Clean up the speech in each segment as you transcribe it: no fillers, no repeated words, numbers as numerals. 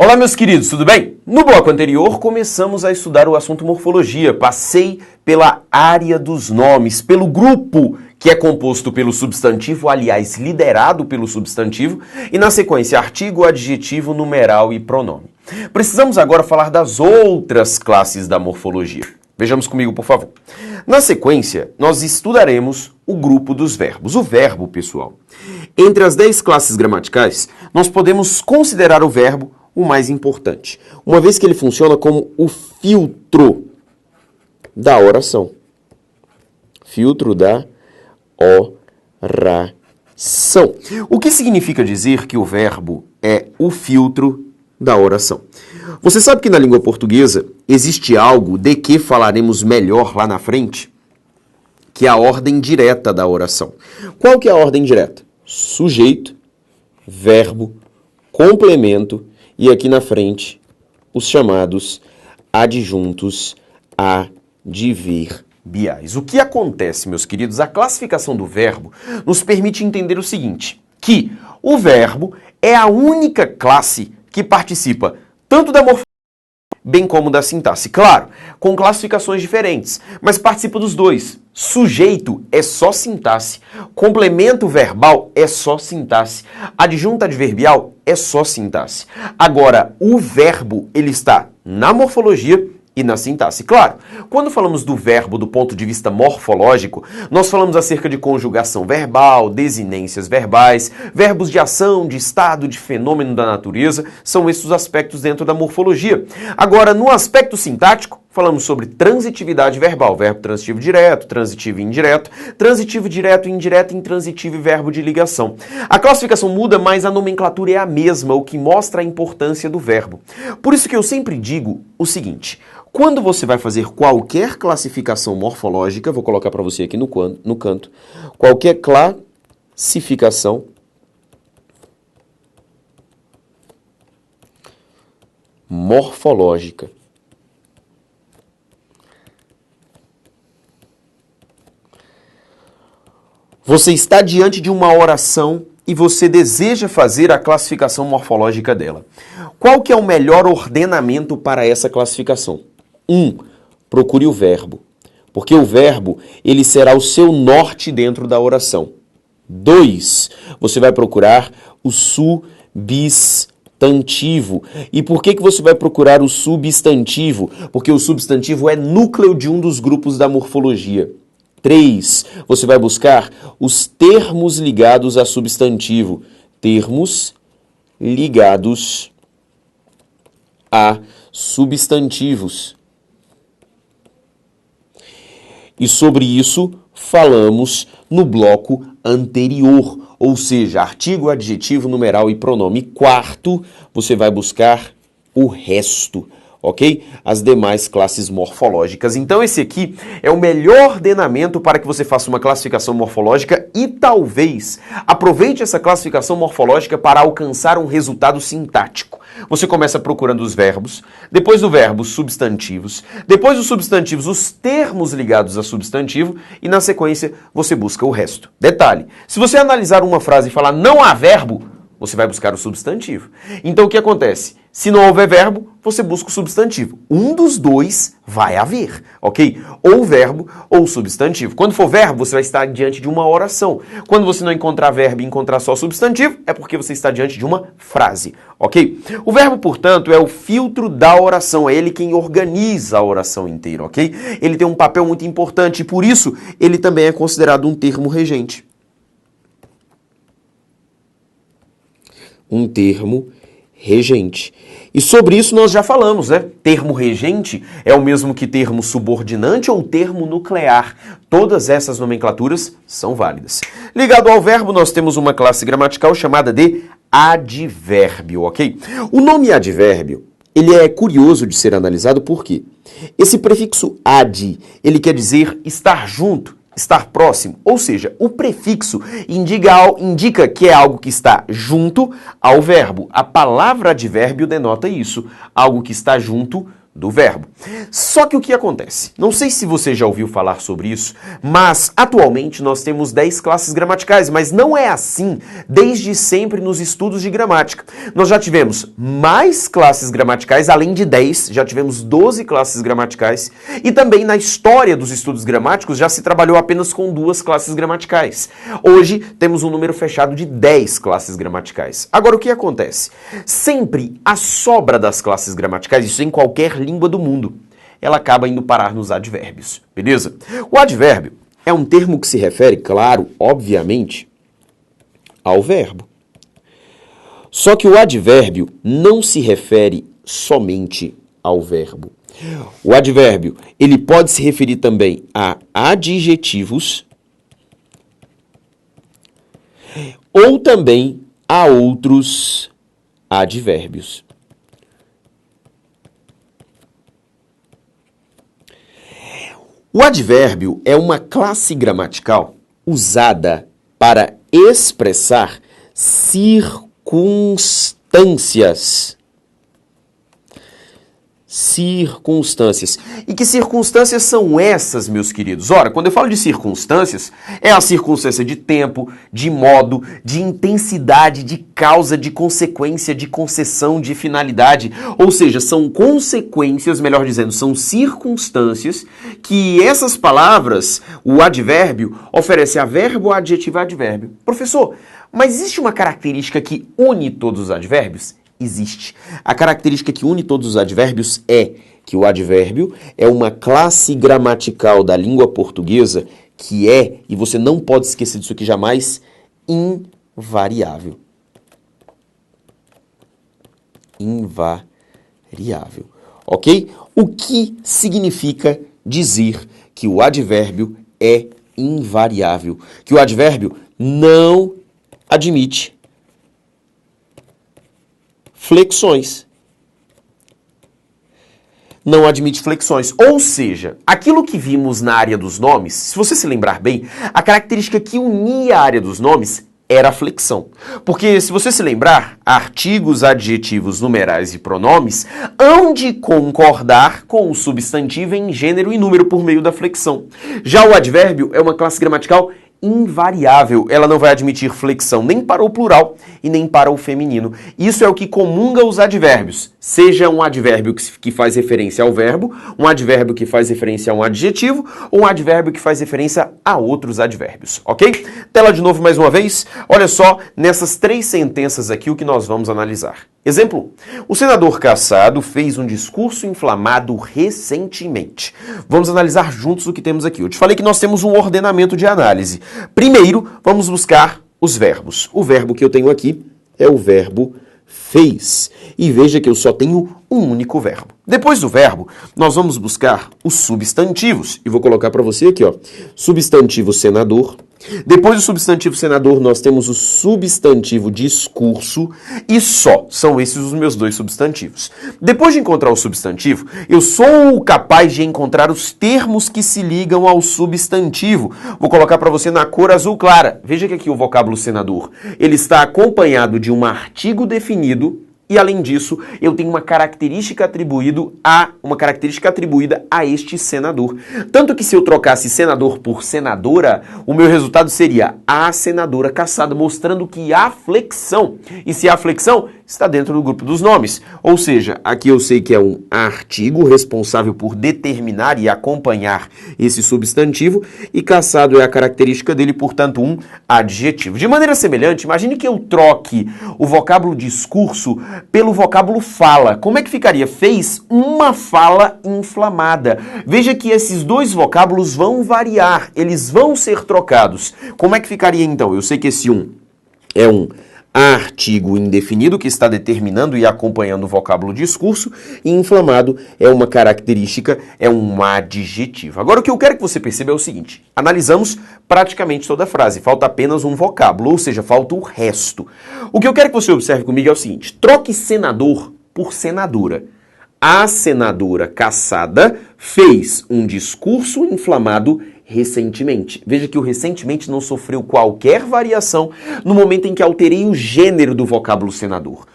Olá, meus queridos, tudo bem? No bloco anterior, começamos a estudar o assunto morfologia. Passei pela área dos nomes, pelo grupo que é composto pelo substantivo, aliás, liderado pelo substantivo, e na sequência, artigo, adjetivo, numeral e pronome. Precisamos agora falar das outras classes da morfologia. Vejamos comigo, por favor. Na sequência, nós estudaremos o grupo dos verbos. O verbo, pessoal. Entre as 10 classes gramaticais, nós podemos considerar o verbo o mais importante, uma vez que ele funciona como o filtro da oração. Filtro da oração. O que significa dizer que o verbo é o filtro da oração? Você sabe que na língua portuguesa existe algo de que falaremos melhor lá na frente, que é a ordem direta da oração. Qual que é a ordem direta? Sujeito, verbo, complemento e aqui na frente os chamados adjuntos adverbiais. O que acontece, meus queridos? A classificação do verbo nos permite entender o seguinte, que o verbo é a única classe que participa tanto da morfologia bem como da sintaxe. Claro, com classificações diferentes, mas participa dos dois. Sujeito é só sintaxe, complemento verbal é só sintaxe, adjunto adverbial é só sintaxe. Agora, o verbo, ele está na morfologia e na sintaxe. Claro, quando falamos do verbo do ponto de vista morfológico, nós falamos acerca de conjugação verbal, desinências verbais, verbos de ação, de estado, de fenômeno da natureza, são esses os aspectos dentro da morfologia. Agora, no aspecto sintático, falamos sobre transitividade verbal, verbo transitivo direto, transitivo e indireto, transitivo direto e indireto, intransitivo e verbo de ligação. A classificação muda, mas a nomenclatura é a mesma, o que mostra a importância do verbo. Por isso que eu sempre digo o seguinte, quando você vai fazer qualquer classificação morfológica, vou colocar para você aqui no canto, qualquer classificação morfológica, você está diante de uma oração e você deseja fazer a classificação morfológica dela. Qual que é o melhor ordenamento para essa classificação? 1. Procure o verbo, porque o verbo ele será o seu norte dentro da oração. 2. Você vai procurar o substantivo. E por que você vai procurar o substantivo? Porque o substantivo é núcleo de um dos grupos da morfologia. 3. Você vai buscar os termos ligados a substantivo. Termos ligados a substantivos. E sobre isso falamos no bloco anterior, ou seja, artigo, adjetivo, numeral e pronome. 4, você vai buscar o resto. Ok? As demais classes morfológicas. Então esse aqui é o melhor ordenamento para que você faça uma classificação morfológica e talvez aproveite essa classificação morfológica para alcançar um resultado sintático. Você começa procurando os verbos, depois do verbo os substantivos, depois dos substantivos os termos ligados a substantivo e na sequência você busca o resto. Detalhe, se você analisar uma frase e falar não há verbo, você vai buscar o substantivo. Então o que acontece? Se não houver verbo, você busca o substantivo. Um dos dois vai haver, ok? Ou verbo ou substantivo. Quando for verbo, você vai estar diante de uma oração. Quando você não encontrar verbo e encontrar só substantivo, é porque você está diante de uma frase, ok? O verbo, portanto, é o filtro da oração. É ele quem organiza a oração inteira, ok? Ele tem um papel muito importante e, por isso, ele também é considerado um termo regente. Um termo regente. E sobre isso nós já falamos, né? Termo regente é o mesmo que termo subordinante ou termo nuclear. Todas essas nomenclaturas são válidas. Ligado ao verbo, nós temos uma classe gramatical chamada de advérbio, ok? O nome advérbio, ele é curioso de ser analisado porque esse prefixo ad, ele quer dizer estar junto, estar próximo, ou seja, o prefixo indica que é algo que está junto ao verbo. A palavra advérbio denota isso, algo que está junto do verbo. Só que o que acontece? Não sei se você já ouviu falar sobre isso, mas atualmente nós temos 10 classes gramaticais, mas não é assim desde sempre nos estudos de gramática. Nós já tivemos mais classes gramaticais, além de 10, já tivemos 12 classes gramaticais, e também na história dos estudos gramáticos já se trabalhou apenas com 2 classes gramaticais. Hoje temos um número fechado de 10 classes gramaticais. Agora o que acontece? Sempre a sobra das classes gramaticais, isso em qualquer língua do mundo, ela acaba indo parar nos advérbios, beleza? O advérbio é um termo que se refere, claro, obviamente, ao verbo. Só que o advérbio não se refere somente ao verbo. O advérbio, ele pode se referir também a adjetivos ou também a outros advérbios. O advérbio é uma classe gramatical usada para expressar circunstâncias. Circunstâncias. E que circunstâncias são essas, meus queridos? Ora, quando eu falo de circunstâncias, é a circunstância de tempo, de modo, de intensidade, de causa, de consequência, de concessão, de finalidade. Ou seja, são consequências, melhor dizendo, são circunstâncias que essas palavras, o advérbio, oferece a verbo, adjetivo e advérbio. Professor, mas existe uma característica que une todos os advérbios? Existe. A característica que une todos os advérbios é que o advérbio é uma classe gramatical da língua portuguesa que é, e você não pode esquecer disso aqui jamais, invariável. Invariável. Ok? O que significa dizer que o advérbio é invariável? Que o advérbio não admite flexões. Não admite flexões. Ou seja, aquilo que vimos na área dos nomes, se você se lembrar bem, a característica que unia a área dos nomes era a flexão. Porque, se você se lembrar, artigos, adjetivos, numerais e pronomes hão de concordar com o substantivo em gênero e número por meio da flexão. Já o advérbio é uma classe gramatical invariável, ela não vai admitir flexão nem para o plural e nem para o feminino. Isso é o que comunga os advérbios, seja um advérbio que faz referência ao verbo, um advérbio que faz referência a um adjetivo ou um advérbio que faz referência a outros advérbios, ok? Tela de novo mais uma vez, olha só nessas 3 sentenças aqui o que nós vamos analisar. Exemplo, o senador Cassado fez um discurso inflamado recentemente. Vamos analisar juntos o que temos aqui. Eu te falei que nós temos um ordenamento de análise. Primeiro, vamos buscar os verbos. O verbo que eu tenho aqui é o verbo fez. E veja que eu só tenho um único verbo. Depois do verbo, nós vamos buscar os substantivos. E vou colocar para você aqui, ó. Substantivo senador. Depois do substantivo senador, nós temos o substantivo discurso e só. São esses os meus 2 substantivos. Depois de encontrar o substantivo, eu sou capaz de encontrar os termos que se ligam ao substantivo. Vou colocar para você na cor azul clara. Veja que aqui o vocábulo senador, ele está acompanhado de um artigo definido. E, além disso, eu tenho uma característica atribuída a este senador. Tanto que se eu trocasse senador por senadora, o meu resultado seria a senadora Cassado, mostrando que há flexão. E se há flexão, está dentro do grupo dos nomes. Ou seja, aqui eu sei que é um artigo responsável por determinar e acompanhar esse substantivo, e Cassado é a característica dele, portanto, um adjetivo. De maneira semelhante, imagine que eu troque o vocábulo discurso pelo vocábulo fala. Como é que ficaria? Fez uma fala inflamada. Veja que esses 2 vocábulos vão variar, eles vão ser trocados. Como é que ficaria então? Eu sei que esse é um artigo indefinido que está determinando e acompanhando o vocábulo discurso, e inflamado é uma característica, é um adjetivo. Agora o que eu quero que você perceba é o seguinte: analisamos praticamente toda a frase, falta apenas um vocábulo, ou seja, falta o resto. O que eu quero que você observe comigo é o seguinte: troque senador por senadora. A senadora Cassada fez um discurso inflamado recentemente. Veja que o recentemente não sofreu qualquer variação no momento em que alterei o gênero do vocábulo senador.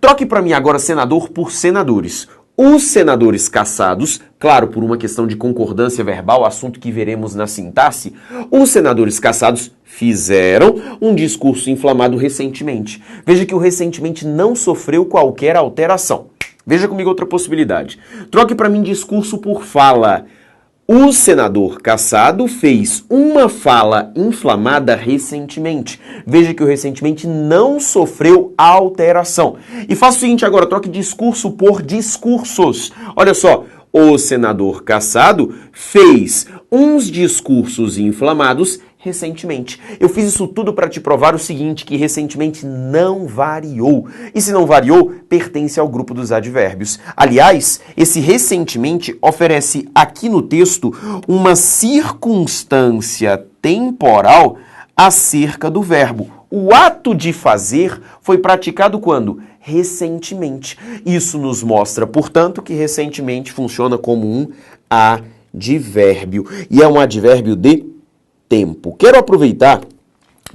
Troque para mim agora senador por senadores. Os senadores caçados, claro, por uma questão de concordância verbal, assunto que veremos na sintaxe, os senadores caçados fizeram um discurso inflamado recentemente. Veja que o recentemente não sofreu qualquer alteração. Veja comigo outra possibilidade. Troque para mim discurso por fala. O senador caçado fez uma fala inflamada recentemente. Veja que o recentemente não sofreu alteração. E faça o seguinte agora, troque discurso por discursos. Olha só, o senador caçado fez uns discursos inflamados recentemente. Eu fiz isso tudo para te provar o seguinte, que recentemente não variou. E se não variou, pertence ao grupo dos advérbios. Aliás, esse recentemente oferece aqui no texto uma circunstância temporal acerca do verbo. O ato de fazer foi praticado quando? Recentemente. Isso nos mostra, portanto, que recentemente funciona como um advérbio. E é um advérbio de tempo. Quero aproveitar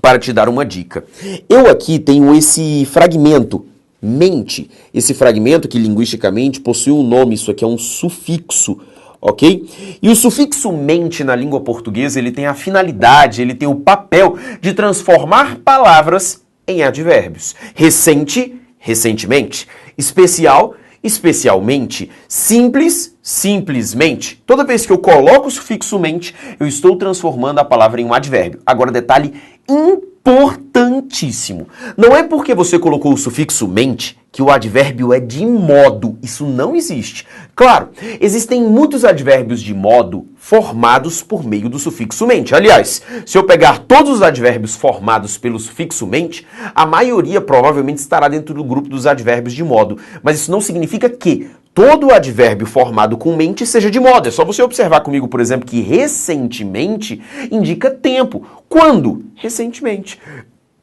para te dar uma dica. Eu aqui tenho esse fragmento, mente. Esse fragmento que linguisticamente possui um nome, isso aqui é um sufixo, ok? E o sufixo mente na língua portuguesa, ele tem a finalidade, ele tem o papel de transformar palavras em advérbios. Recente, recentemente. Especial, especialmente. Simples, simplesmente. Toda vez que eu coloco o sufixo mente, eu estou transformando a palavra em um advérbio. Agora, detalhe importantíssimo. Não é porque você colocou o sufixo mente que o advérbio é de modo. Isso não existe. Claro, existem muitos advérbios de modo formados por meio do sufixo mente. Aliás, se eu pegar todos os advérbios formados pelo sufixo mente, a maioria provavelmente estará dentro do grupo dos advérbios de modo. Mas isso não significa que todo advérbio formado com mente seja de modo. É só você observar comigo, por exemplo, que recentemente indica tempo. Quando? Recentemente.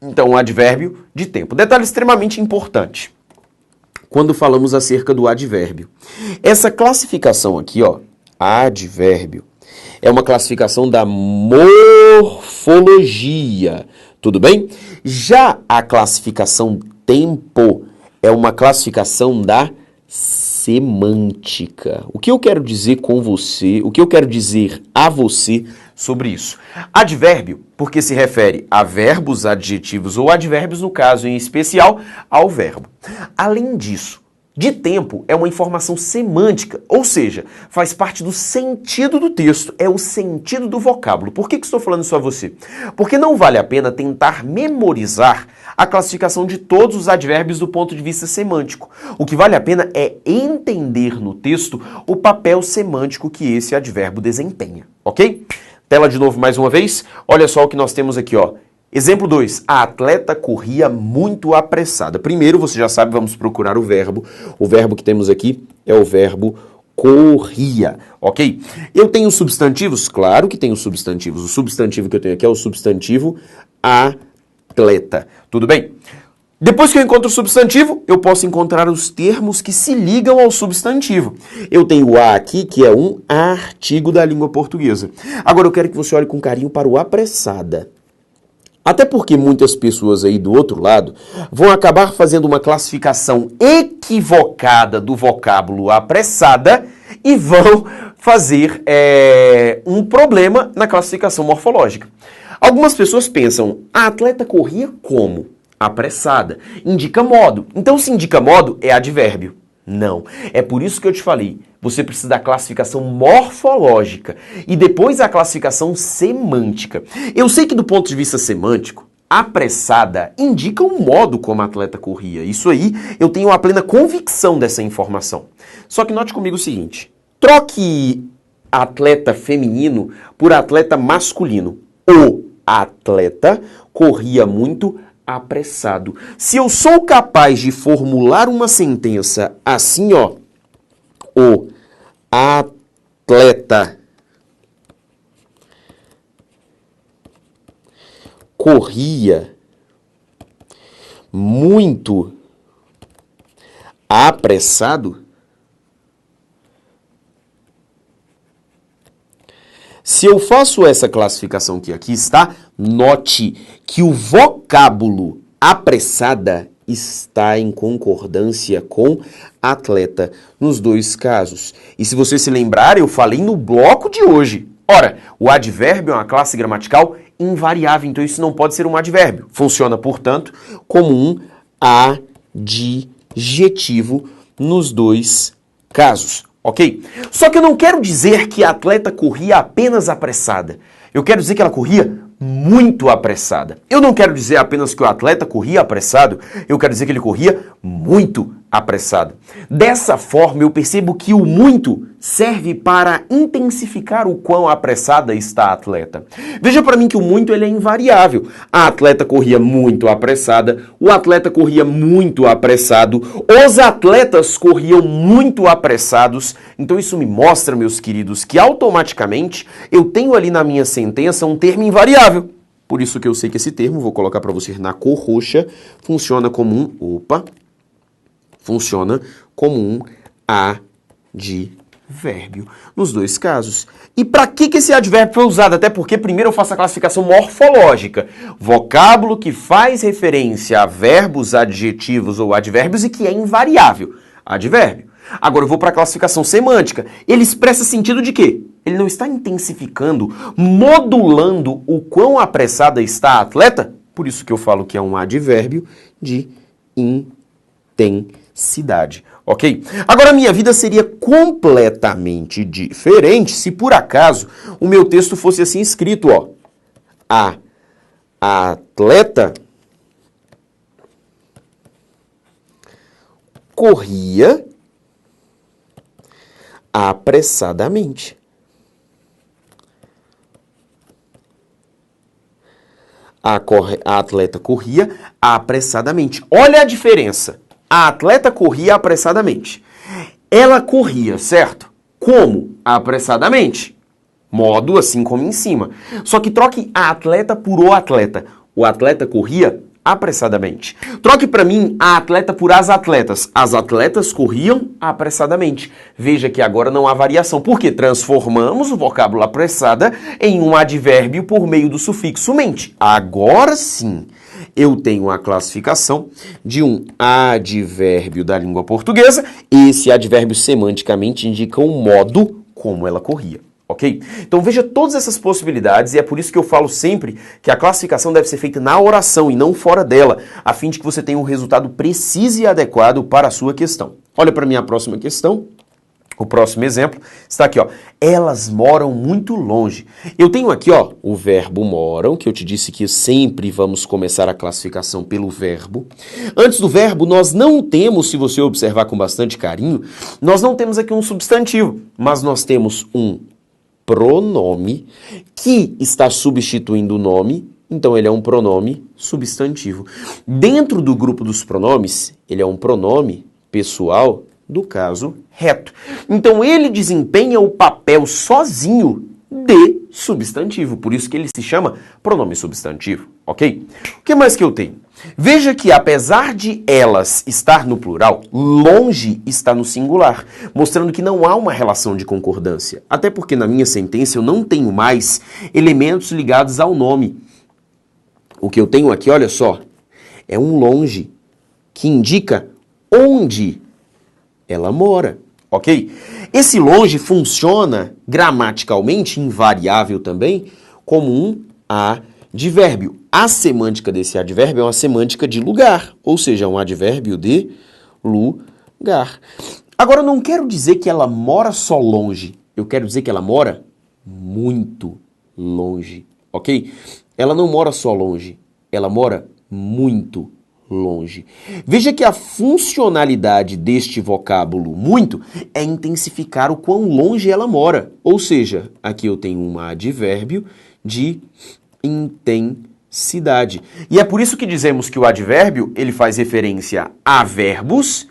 Então, um advérbio de tempo. Detalhe extremamente importante quando falamos acerca do advérbio. Essa classificação aqui, ó, advérbio, é uma classificação da morfologia, tudo bem? Já a classificação tempo é uma classificação da semântica. O que eu quero dizer com você, o que eu quero dizer a você sobre isso? Advérbio, porque se refere a verbos, adjetivos ou advérbios, no caso em especial, ao verbo. Além disso, de tempo é uma informação semântica, ou seja, faz parte do sentido do texto, é o sentido do vocábulo. Por que estou falando isso a você? Porque não vale a pena tentar memorizar a classificação de todos os advérbios do ponto de vista semântico. O que vale a pena é entender no texto o papel semântico que esse advérbio desempenha, ok? Tela de novo mais uma vez, olha só o que nós temos aqui, ó. Exemplo 2, a atleta corria muito apressada. Primeiro, você já sabe, vamos procurar o verbo. O verbo que temos aqui é o verbo corria, ok? Eu tenho substantivos? Claro que tenho substantivos. O substantivo que eu tenho aqui é o substantivo atleta. Tudo bem? Depois que eu encontro o substantivo, eu posso encontrar os termos que se ligam ao substantivo. Eu tenho o a aqui, que é um artigo da língua portuguesa. Agora eu quero que você olhe com carinho para o apressada. Até porque muitas pessoas aí do outro lado vão acabar fazendo uma classificação equivocada do vocábulo apressada e vão fazer um problema na classificação morfológica. Algumas pessoas pensam, a atleta corria como? Apressada. Indica modo. Então, se indica modo, é advérbio. Não. É por isso que eu te falei. Você precisa da classificação morfológica e depois a classificação semântica. Eu sei que do ponto de vista semântico, apressada indica um modo como a atleta corria. Isso aí, eu tenho a plena convicção dessa informação. Só que note comigo o seguinte. Troque atleta feminino por atleta masculino. O atleta corria muito apressado. Se eu sou capaz de formular uma sentença assim, ó, o atleta corria muito apressado, se eu faço essa classificação que aqui está, note que o vocábulo apressada está em concordância com atleta nos dois casos. E se você se lembrar, eu falei no bloco de hoje. Ora, o advérbio é uma classe gramatical invariável, então isso não pode ser um advérbio. Funciona, portanto, como um adjetivo nos dois casos, ok? Só que eu não quero dizer que a atleta corria apenas apressada. Eu quero dizer que ela corria muito apressada. Eu não quero dizer apenas que o atleta corria apressado, eu quero dizer que ele corria muito apressado. Dessa forma, eu percebo que o muito serve para intensificar o quão apressada está a atleta. Veja para mim que o muito ele é invariável. A atleta corria muito apressada, o atleta corria muito apressado, os atletas corriam muito apressados. Então isso me mostra, meus queridos, que automaticamente eu tenho ali na minha sentença um termo invariável. Por isso que eu sei que esse termo, vou colocar para você na cor roxa, funciona como um advérbio nos dois casos. E para que esse advérbio foi usado? Até porque primeiro eu faço a classificação morfológica. Vocábulo que faz referência a verbos, adjetivos ou advérbios e que é invariável. Advérbio. Agora eu vou para a classificação semântica. Ele expressa sentido de quê? Ele não está intensificando, modulando o quão apressada está a atleta? Por isso que eu falo que é um advérbio de intensidade, ok? Agora a minha vida seria completamente diferente se por acaso o meu texto fosse assim escrito, ó. A atleta corria apressadamente. A atleta corria apressadamente. Olha a diferença. A atleta corria apressadamente. Ela corria, certo? Como? Apressadamente. Modo assim como em cima. Só que troque a atleta por o atleta. O atleta corria apressadamente. Troque para mim a atleta por as atletas. As atletas corriam apressadamente. Veja que agora não há variação, porque transformamos o vocábulo apressada em um advérbio por meio do sufixo mente. Agora sim, eu tenho a classificação de um advérbio da língua portuguesa. Esse advérbio semanticamente indica o modo como ela corria. Ok? Então veja todas essas possibilidades e é por isso que eu falo sempre que a classificação deve ser feita na oração e não fora dela, a fim de que você tenha um resultado preciso e adequado para a sua questão. Olha para a minha próxima questão. O próximo exemplo está aqui, ó. Elas moram muito longe. Eu tenho aqui, ó, o verbo moram, que eu te disse que sempre vamos começar a classificação pelo verbo. Antes do verbo, nós não temos, se você observar com bastante carinho, nós não temos aqui um substantivo, mas nós temos um pronome que está substituindo o nome, então ele é um pronome substantivo. Dentro do grupo dos pronomes, ele é um pronome pessoal do caso reto. Então ele desempenha o papel sozinho de substantivo, por isso que ele se chama pronome substantivo, ok? O que mais que eu tenho? Veja que apesar de elas estar no plural, longe está no singular, mostrando que não há uma relação de concordância. Até porque na minha sentença eu não tenho mais elementos ligados ao nome. O que eu tenho aqui, olha só, é um longe que indica onde ela mora, ok? Esse longe funciona gramaticalmente, invariável também, como um advérbio. A semântica desse advérbio é uma semântica de lugar, ou seja, um advérbio de lugar. Agora, eu não quero dizer que ela mora só longe, eu quero dizer que ela mora muito longe, ok? Ela não mora só longe, ela mora muito longe. Veja que a funcionalidade deste vocábulo muito é intensificar o quão longe ela mora, ou seja, aqui eu tenho um advérbio de intensidade. E é por isso que dizemos que o advérbio ele faz referência a verbos,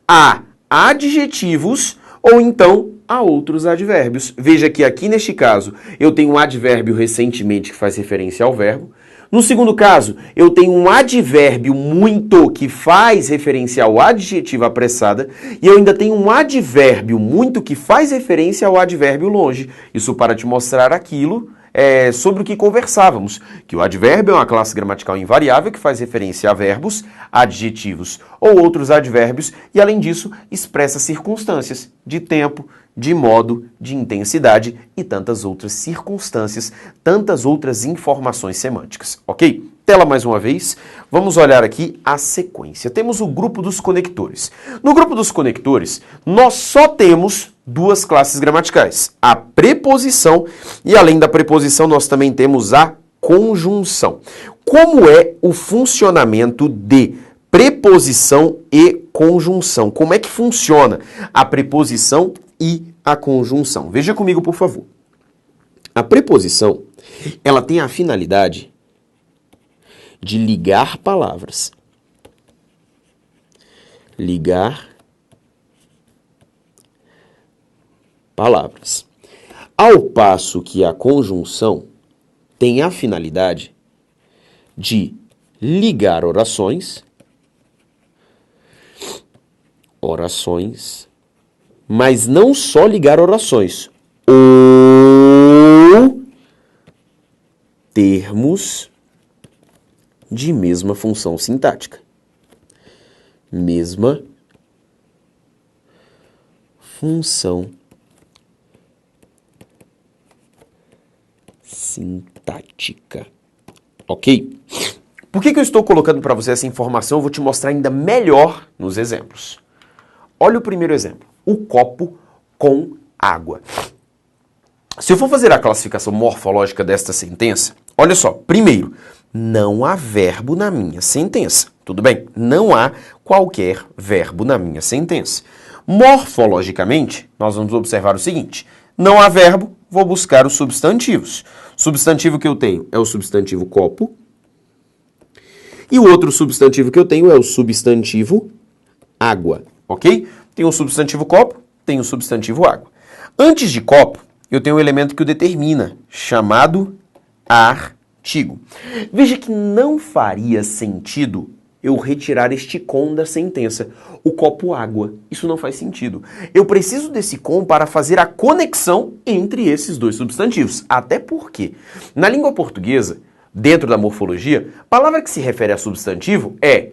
a adjetivos ou então a outros advérbios. Veja que aqui neste caso eu tenho um advérbio recentemente que faz referência ao verbo. No segundo caso, eu tenho um advérbio muito que faz referência ao adjetivo apressada e eu ainda tenho um advérbio muito que faz referência ao advérbio longe. Isso para te mostrar aquilo sobre o que conversávamos, que o advérbio é uma classe gramatical invariável que faz referência a verbos, adjetivos ou outros advérbios e, além disso, expressa circunstâncias de tempo, de modo, de intensidade e tantas outras circunstâncias, tantas outras informações semânticas, ok? Tela mais uma vez, vamos olhar aqui a sequência. Temos o grupo dos conectores. No grupo dos conectores, nós só temos duas classes gramaticais, a preposição e, além da preposição, nós também temos a conjunção. Como é o funcionamento de preposição e conjunção? Como é que funciona a preposição e a conjunção? Veja comigo, por favor. A preposição, ela tem a finalidade de ligar palavras. Ligar palavras. Ao passo que a conjunção tem a finalidade de ligar orações, mas não só ligar orações, ou termos de mesma função sintática. Mesma função sintática. Ok? Por que eu estou colocando para você essa informação? Eu vou te mostrar ainda melhor nos exemplos. Olha o primeiro exemplo. O copo com água. Se eu for fazer a classificação morfológica desta sentença, olha só. Primeiro, não há verbo na minha sentença. Tudo bem? Não há qualquer verbo na minha sentença. Morfologicamente, nós vamos observar o seguinte. Não há verbo, vou buscar os substantivos. O substantivo que eu tenho é o substantivo copo. E o outro substantivo que eu tenho é o substantivo água. Ok? Tem o substantivo copo, tem o substantivo água. Antes de copo, eu tenho um elemento que o determina, chamado artigo. Veja que não faria sentido eu retirar este com da sentença, o copo água. Isso não faz sentido. Eu preciso desse com para fazer a conexão entre esses dois substantivos. Até porque, na língua portuguesa, dentro da morfologia, palavra que se refere a substantivo é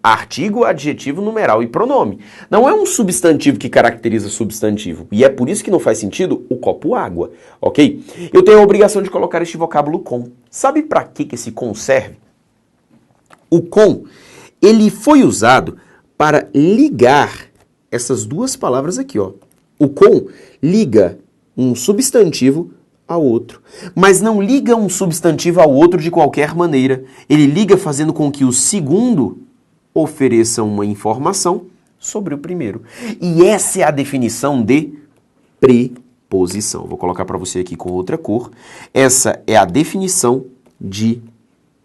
artigo, adjetivo, numeral e pronome. Não é um substantivo que caracteriza substantivo. E é por isso que não faz sentido o copo água, ok? Eu tenho a obrigação de colocar este vocábulo com. Sabe para que esse com serve? O com, ele foi usado para ligar essas duas palavras aqui, ó. O com liga um substantivo ao outro, mas não liga um substantivo ao outro de qualquer maneira. Ele liga fazendo com que o segundo ofereça uma informação sobre o primeiro. E essa é a definição de preposição. Vou colocar para você aqui com outra cor. Essa é a definição de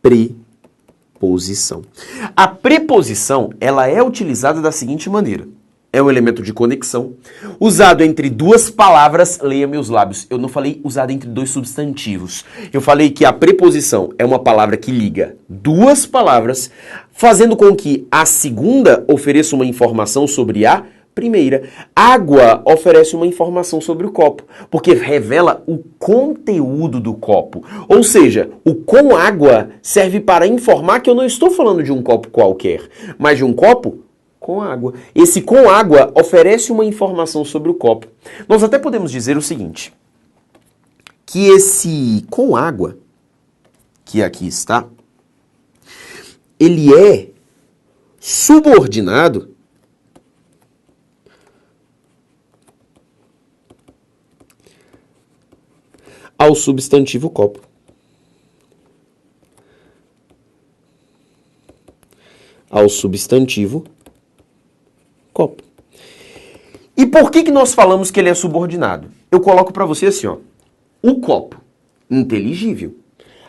preposição. A preposição, ela é utilizada da seguinte maneira. É um elemento de conexão, usado entre duas palavras, leia meus lábios. Eu não falei usado entre dois substantivos. Eu falei que a preposição é uma palavra que liga duas palavras, fazendo com que a segunda ofereça uma informação sobre a primeira. Água oferece uma informação sobre o copo, porque revela o conteúdo do copo. Ou seja, o com água serve para informar que eu não estou falando de um copo qualquer, mas de um copo com água. Esse com água oferece uma informação sobre o copo. Nós até podemos dizer o seguinte, que esse com água, que aqui está, ele é subordinado ao substantivo copo. Ao substantivo copo. E por que nós falamos que ele é subordinado? Eu coloco para você assim, ó. O copo, inteligível.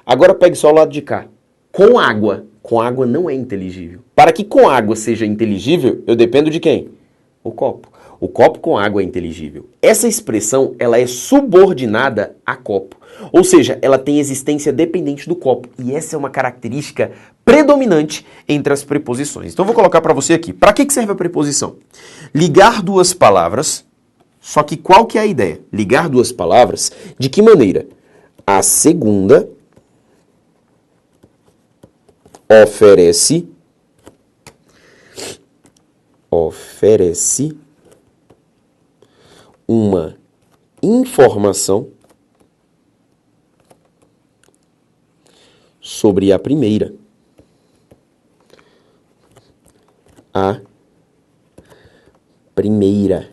Agora pegue só o lado de cá. Com água. Com água não é inteligível. Para que com água seja inteligível, eu dependo de quem? O copo. O copo com água é inteligível. Essa expressão, ela é subordinada a copo. Ou seja, ela tem existência dependente do copo. E essa é uma característica predominante entre as preposições. Então, eu vou colocar para você aqui. Para que serve a preposição? Ligar duas palavras Só que qual que é a ideia? Ligar duas palavras, de que maneira? A segunda oferece uma informação sobre a primeira. A primeira.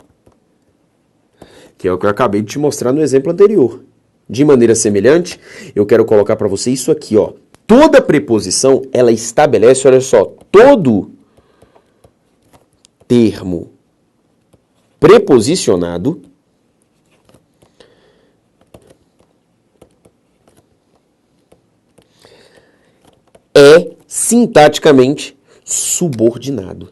Que é o que eu acabei de te mostrar no exemplo anterior. De maneira semelhante, eu quero colocar para você isso aqui, ó. Toda preposição, ela estabelece, olha só, todo termo preposicionado é sintaticamente subordinado.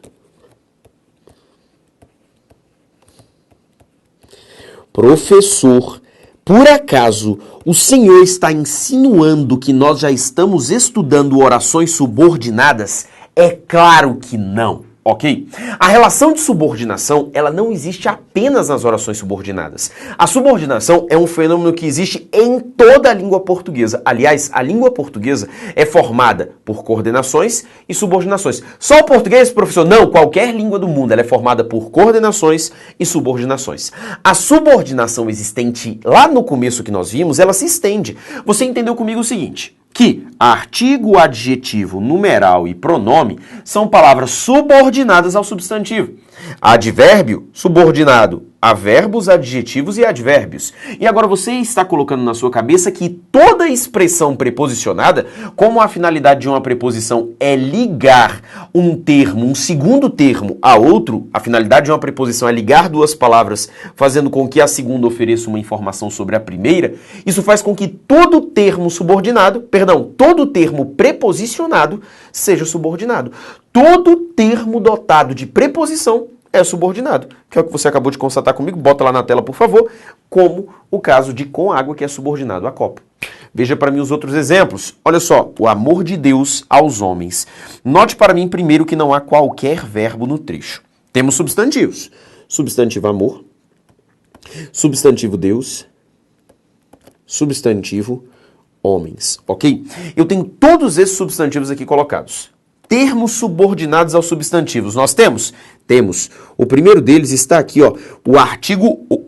Professor, por acaso o senhor está insinuando que nós já estamos estudando orações subordinadas? É claro que não. Ok? A relação de subordinação, ela não existe apenas nas orações subordinadas. A subordinação é um fenômeno que existe em toda a língua portuguesa. Aliás, a língua portuguesa é formada por coordenações e subordinações. Só o português, professor? Não, qualquer língua do mundo ela é formada por coordenações e subordinações. A subordinação existente lá no começo que nós vimos, ela se estende. Você entendeu comigo o seguinte? Que artigo, adjetivo, numeral e pronome são palavras subordinadas ao substantivo. Advérbio, subordinado a verbos, adjetivos e advérbios. E agora você está colocando na sua cabeça que toda expressão preposicionada, como a finalidade de uma preposição é ligar um termo, um segundo termo a outro, a finalidade de uma preposição é ligar duas palavras, fazendo com que a segunda ofereça uma informação sobre a primeira, isso faz com que todo termo todo termo preposicionado seja subordinado. Todo termo dotado de preposição é subordinado, que é o que você acabou de constatar comigo, bota lá na tela, por favor, como o caso de com água, que é subordinado a copo. Veja para mim os outros exemplos. Olha só, o amor de Deus aos homens. Note para mim primeiro que não há qualquer verbo no trecho. Temos substantivos. Substantivo amor, substantivo Deus, substantivo homens, ok? Eu tenho todos esses substantivos aqui colocados. Termos subordinados aos substantivos. Nós temos? Temos. O primeiro deles está aqui, ó, o artigo o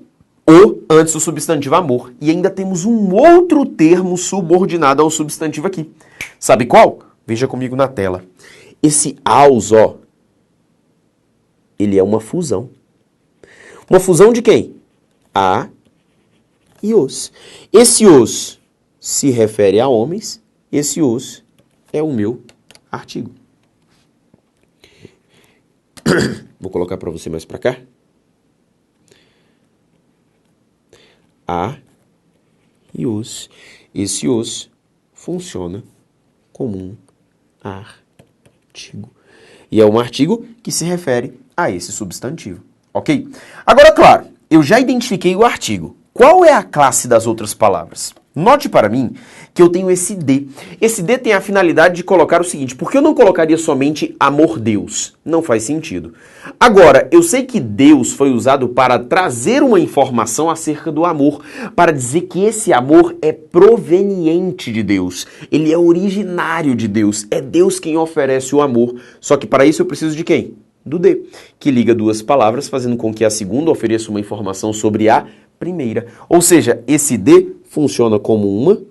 antes do substantivo amor. E ainda temos um outro termo subordinado ao substantivo aqui. Sabe qual? Veja comigo na tela. Esse aos, ó, ele é uma fusão. Uma fusão de quem? A e os. Esse os se refere a homens, esse os é o meu artigo. Vou colocar para você mais para cá. A e os. Esse os funciona como um artigo. E é um artigo que se refere a esse substantivo, ok? Agora, claro, eu já identifiquei o artigo. Qual é a classe das outras palavras? Note para mim que eu tenho esse D. Esse D tem a finalidade de colocar o seguinte, porque eu não colocaria somente amor Deus? Não faz sentido. Agora, eu sei que Deus foi usado para trazer uma informação acerca do amor, para dizer que esse amor é proveniente de Deus. Ele é originário de Deus. É Deus quem oferece o amor. Só que para isso eu preciso de quem? Do D, que liga duas palavras, fazendo com que a segunda ofereça uma informação sobre a primeira. Ou seja, esse D funciona como uma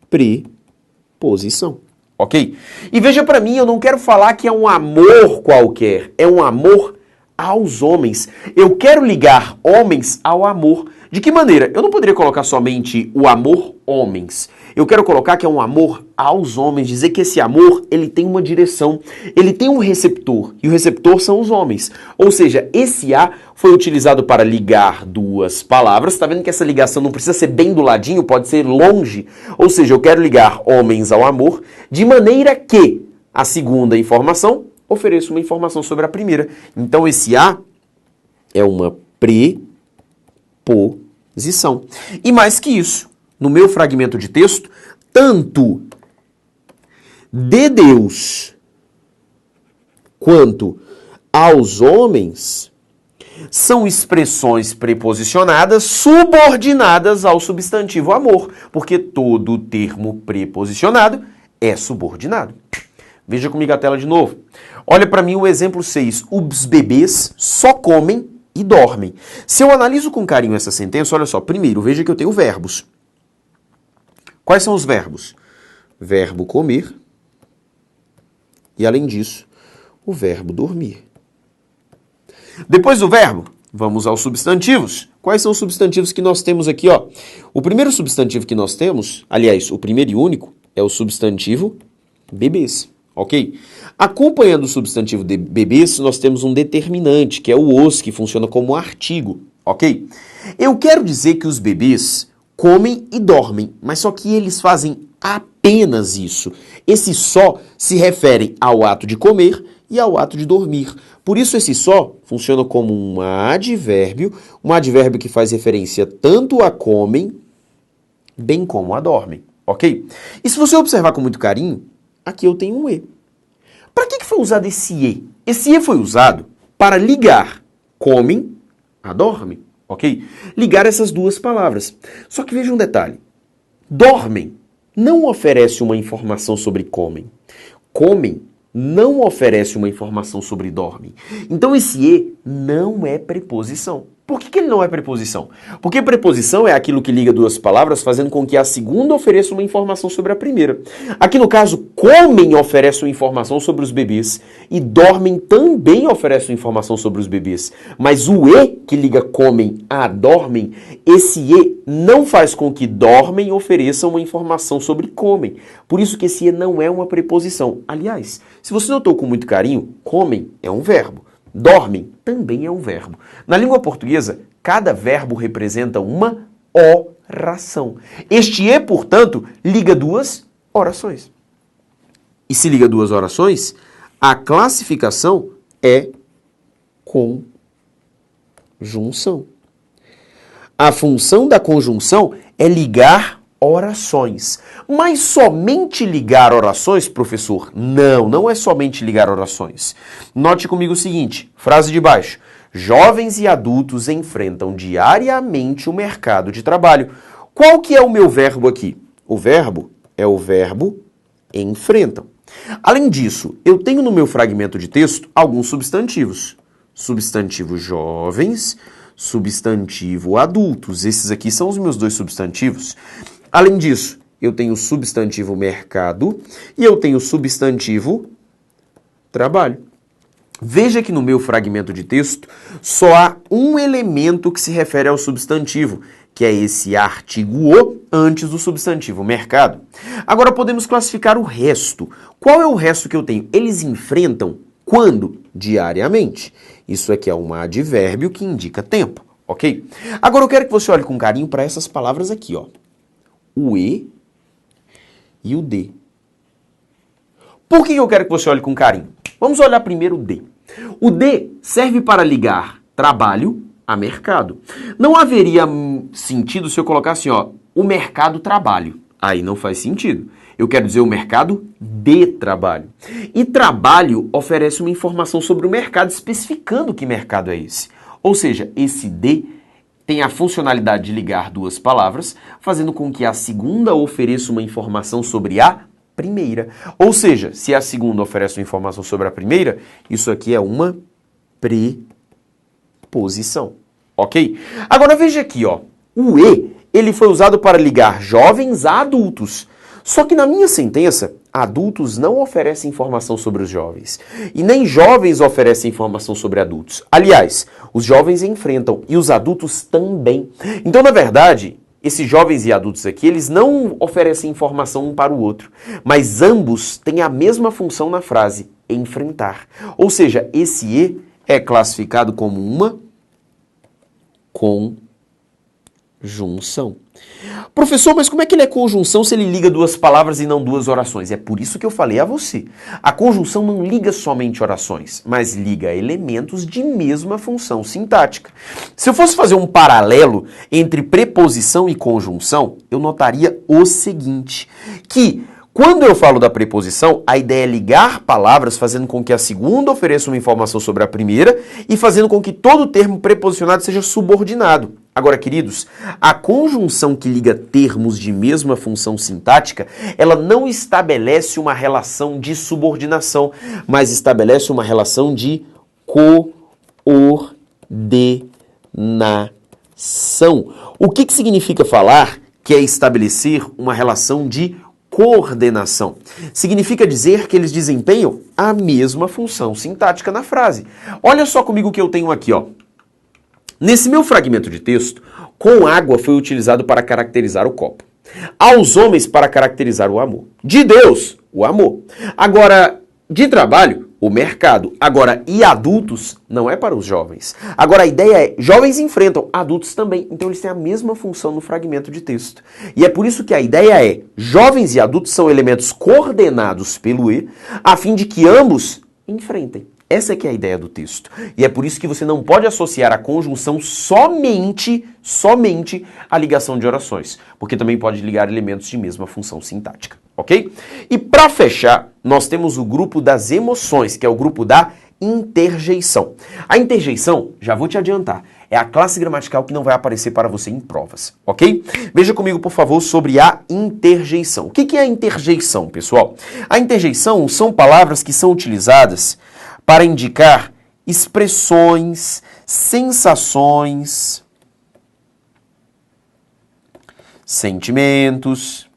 preposição, ok? E veja para mim, eu não quero falar que é um amor qualquer, é um amor aos homens. Eu quero ligar homens ao amor. De que maneira? Eu não poderia colocar somente o amor homens. Eu quero colocar que é um amor aos homens, dizer que esse amor, ele tem uma direção, ele tem um receptor, e o receptor são os homens. Ou seja, esse A foi utilizado para ligar duas palavras. Está vendo que essa ligação não precisa ser bem do ladinho, pode ser longe. Ou seja, eu quero ligar homens ao amor, de maneira que a segunda informação ofereça uma informação sobre a primeira. Então esse A é uma preposição. E mais que isso, no meu fragmento de texto, tanto de Deus quanto aos homens São expressões preposicionadas subordinadas ao substantivo amor, porque todo termo preposicionado é subordinado. Veja comigo a tela de novo. Olha para mim o exemplo 6. Os bebês só comem e dormem. Se eu analiso com carinho essa sentença, olha só. Primeiro, veja que eu tenho verbos. Quais são os verbos? Verbo comer e, além disso, o verbo dormir. Depois do verbo, vamos aos substantivos. Quais são os substantivos que nós temos aqui, ó? O primeiro substantivo que nós temos, aliás, o primeiro e único, é o substantivo bebês, ok? Acompanhando o substantivo de bebês, nós temos um determinante, que é o os, que funciona como artigo, ok? Eu quero dizer que os bebês comem e dormem, mas só que eles fazem apenas isso. Esse só se refere ao ato de comer e ao ato de dormir. Por isso esse só funciona como um advérbio que faz referência tanto a comem, bem como a dormem, ok? E se você observar com muito carinho, aqui eu tenho um e. Para que foi usado esse e? Esse e foi usado para ligar comem a dormem, ok? Ligar essas duas palavras. Só que veja um detalhe. Dormem não oferece uma informação sobre comem. Comem não oferece uma informação sobre dormem. Então esse e não é preposição. Por que ele não é preposição? Porque preposição é aquilo que liga duas palavras, fazendo com que a segunda ofereça uma informação sobre a primeira. Aqui no caso, comem oferece uma informação sobre os bebês e dormem também oferece uma informação sobre os bebês. Mas o e que liga comem a dormem, esse e não faz com que dormem ofereça uma informação sobre comem. Por isso que esse e não é uma preposição. Aliás, se você notou com muito carinho, comem é um verbo. Dormem também é um verbo. Na língua portuguesa, cada verbo representa uma oração. Este e, portanto, liga duas orações. E se liga duas orações, a classificação é conjunção. A função da conjunção é ligar orações. Mas somente ligar orações, professor? Não é somente ligar orações. Note comigo o seguinte, frase de baixo. Jovens e adultos enfrentam diariamente o mercado de trabalho. Qual que é o meu verbo aqui? O verbo é o verbo enfrentam. Além disso, eu tenho no meu fragmento de texto alguns substantivos. Substantivo jovens, substantivo adultos. Esses aqui são os meus dois substantivos. Além disso, eu tenho o substantivo mercado e eu tenho o substantivo trabalho. Veja que no meu fragmento de texto só há um elemento que se refere ao substantivo, que é esse artigo o antes do substantivo mercado. Agora podemos classificar o resto. Qual é o resto que eu tenho? Eles enfrentam quando? Diariamente. Isso aqui é um advérbio que indica tempo, ok? Agora eu quero que você olhe com carinho para essas palavras aqui, ó. O e e o de. Por que eu quero que você olhe com carinho? Vamos olhar primeiro o de. O de serve para ligar trabalho a mercado. Não haveria sentido se eu colocar assim, ó, o mercado trabalho. Aí não faz sentido. Eu quero dizer o mercado de trabalho. E trabalho oferece uma informação sobre o mercado, especificando que mercado é esse. Ou seja, esse de tem a funcionalidade de ligar duas palavras, fazendo com que a segunda ofereça uma informação sobre a primeira. Ou seja, se a segunda oferece uma informação sobre a primeira, isso aqui é uma preposição, ok? Agora veja aqui, ó, o e, ele foi usado para ligar jovens a adultos. Só que na minha sentença, adultos não oferecem informação sobre os jovens. E nem jovens oferecem informação sobre adultos. Aliás, os jovens enfrentam e os adultos também. Então, na verdade, esses jovens e adultos aqui, eles não oferecem informação um para o outro. Mas ambos têm a mesma função na frase, enfrentar. Ou seja, esse e é classificado como uma conjunção. Professor, mas como é que ele é conjunção se ele liga duas palavras e não duas orações? É por isso que eu falei a você. A conjunção não liga somente orações, mas liga elementos de mesma função sintática. Se eu fosse fazer um paralelo entre preposição e conjunção, eu notaria o seguinte, que Quando eu falo da preposição, a ideia é ligar palavras, fazendo com que a segunda ofereça uma informação sobre a primeira e fazendo com que todo termo preposicionado seja subordinado. Agora, queridos, a conjunção que liga termos de mesma função sintática, ela não estabelece uma relação de subordinação, mas estabelece uma relação de coordenação. O que significa falar que é estabelecer uma relação de coordenação? Significa dizer que eles desempenham a mesma função sintática na frase. Olha só comigo o que eu tenho aqui, ó. Nesse meu fragmento de texto, com água foi utilizado para caracterizar o copo. Aos homens para caracterizar o amor. De Deus, o amor. Agora, de trabalho, o mercado. Agora, e adultos, não é para os jovens. Agora, a ideia é, jovens enfrentam, adultos também. Então, eles têm a mesma função no fragmento de texto. E é por isso que a ideia é, jovens e adultos são elementos coordenados pelo E, a fim de que ambos enfrentem. Essa é que é a ideia do texto. E é por isso que você não pode associar a conjunção somente à ligação de orações, porque também pode ligar elementos de mesma função sintática, ok? E para fechar, nós temos o grupo das emoções, que é o grupo da interjeição. A interjeição, já vou te adiantar, é a classe gramatical que não vai aparecer para você em provas, ok? Veja comigo, por favor, sobre a interjeição. O que é a interjeição, pessoal? A interjeição são palavras que são utilizadas para indicar expressões, sensações, sentimentos,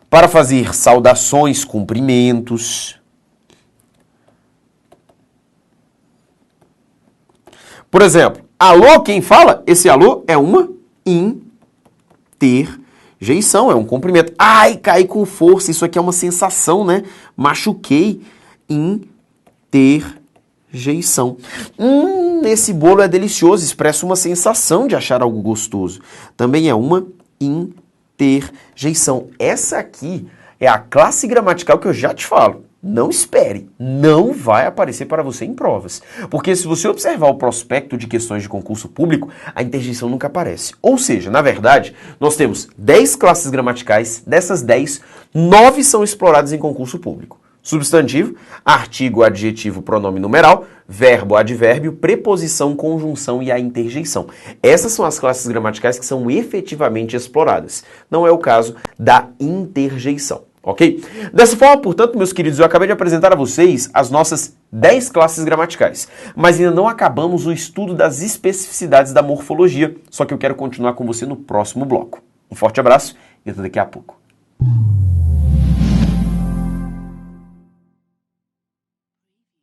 para fazer saudações, cumprimentos. Por exemplo, alô, quem fala? Esse alô é uma interjeição, é um cumprimento. Ai, caí com força, isso aqui é uma sensação, né? Machuquei. Interjeição. Esse bolo é delicioso, expressa uma sensação de achar algo gostoso. Também é uma interjeição. Essa aqui é a classe gramatical que eu já te falo. Não espere, não vai aparecer para você em provas. Porque se você observar o prospecto de questões de concurso público, a interjeição nunca aparece. Ou seja, na verdade, nós temos 10 classes gramaticais, dessas 10, 9 são exploradas em concurso público. Substantivo, artigo, adjetivo, pronome numeral, verbo, advérbio, preposição, conjunção e a interjeição. Essas são as classes gramaticais que são efetivamente exploradas. Não é o caso da interjeição. Ok? Dessa forma, portanto, meus queridos, eu acabei de apresentar a vocês as nossas 10 classes gramaticais, mas ainda não acabamos o estudo das especificidades da morfologia, só que eu quero continuar com você no próximo bloco. Um forte abraço e até daqui a pouco.